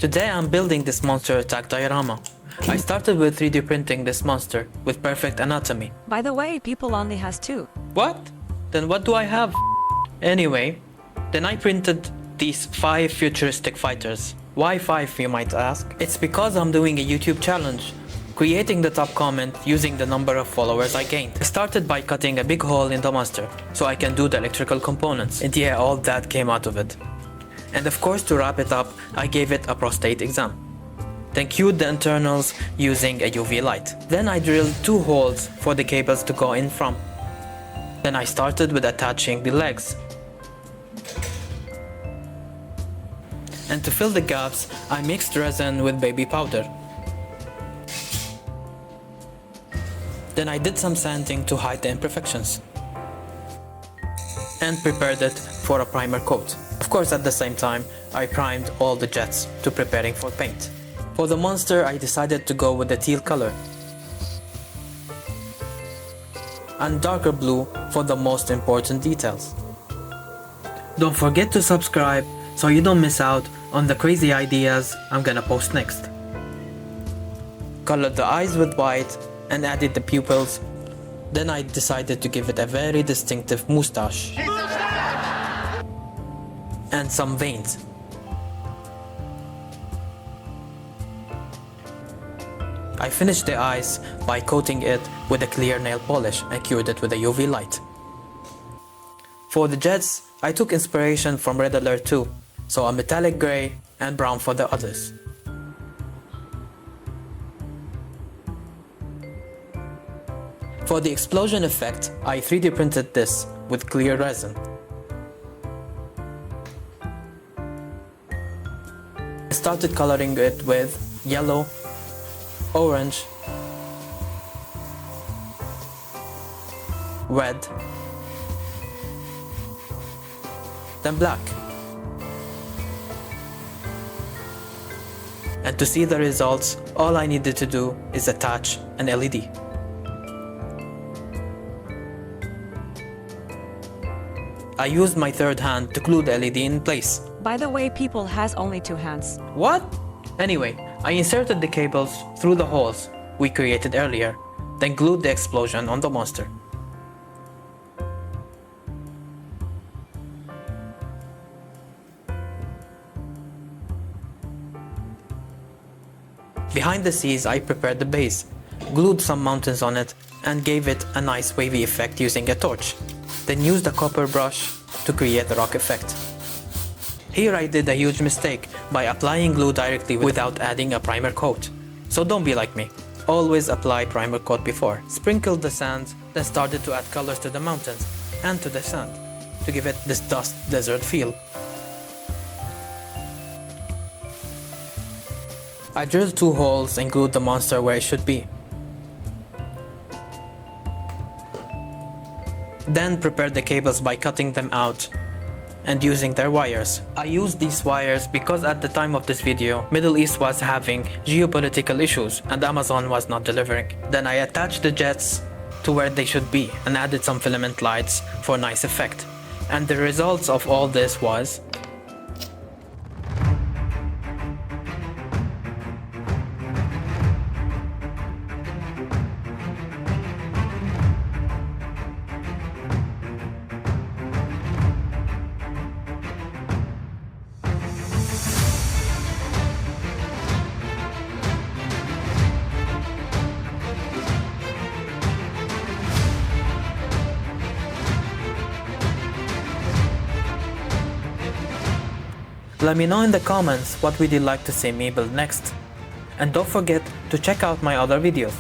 Today I'm building this monster attack diorama. I started with 3D printing this monster with perfect anatomy. By the way, people only has 2. What? Then what do I have? Anyway, then I printed these 5 futuristic fighters. Why 5, you might ask? It's because I'm doing a YouTube challenge, creating the top comment using the number of followers I gained. I started by cutting a big hole in the monster so I can do the electrical components, and yeah, all that came out of it. And of course, to wrap it up, I gave it a prostate exam. Then cued the internals using a UV light. Then I drilled 2 holes for the cables to go in from. Then I started with attaching the legs. And to fill the gaps, I mixed resin with baby powder. Then I did some sanding to hide the imperfections. And prepared it for a primer coat. Of course, at the same time, I primed all the jets to preparing for paint. For the monster, I decided to go with the teal color and darker blue for the most important details. Don't forget to subscribe so you don't miss out on the crazy ideas I'm gonna post next. Colored the eyes with white and added the pupils. Then I decided to give it a very distinctive moustache and some veins. I finished the eyes by coating it with a clear nail polish and cured it with a UV light. For the jets, I took inspiration from Red Alert 2, so a metallic grey and brown for the others. For the explosion effect, I 3D printed this with clear resin. I started coloring it with yellow, orange, red, then black. And to see the results, all I needed to do is attach an LED. I used my third hand to glue the LED in place. By the way, people has only 2 hands. What? Anyway, I inserted the cables through the holes we created earlier, then glued the explosion on the monster. Behind the scenes, I prepared the base, glued some mountains on it, and gave it a nice wavy effect using a torch. Then used a copper brush to create the rock effect. Here I did a huge mistake by applying glue directly without adding a primer coat. So don't be like me. Always apply primer coat before. Sprinkled the sand, then started to add colors to the mountains and to the sand to give it this dust desert feel. I drilled 2 holes and glued the monster where it should be. Then prepared the cables by cutting them out and using their wires. I used these wires because at the time of this video, Middle East was having geopolitical issues and Amazon was not delivering. Then I attached the jets to where they should be and added some filament lights for a nice effect. And the results of all this was Let me know in the comments what would you like to see me build next. And don't forget to check out my other videos.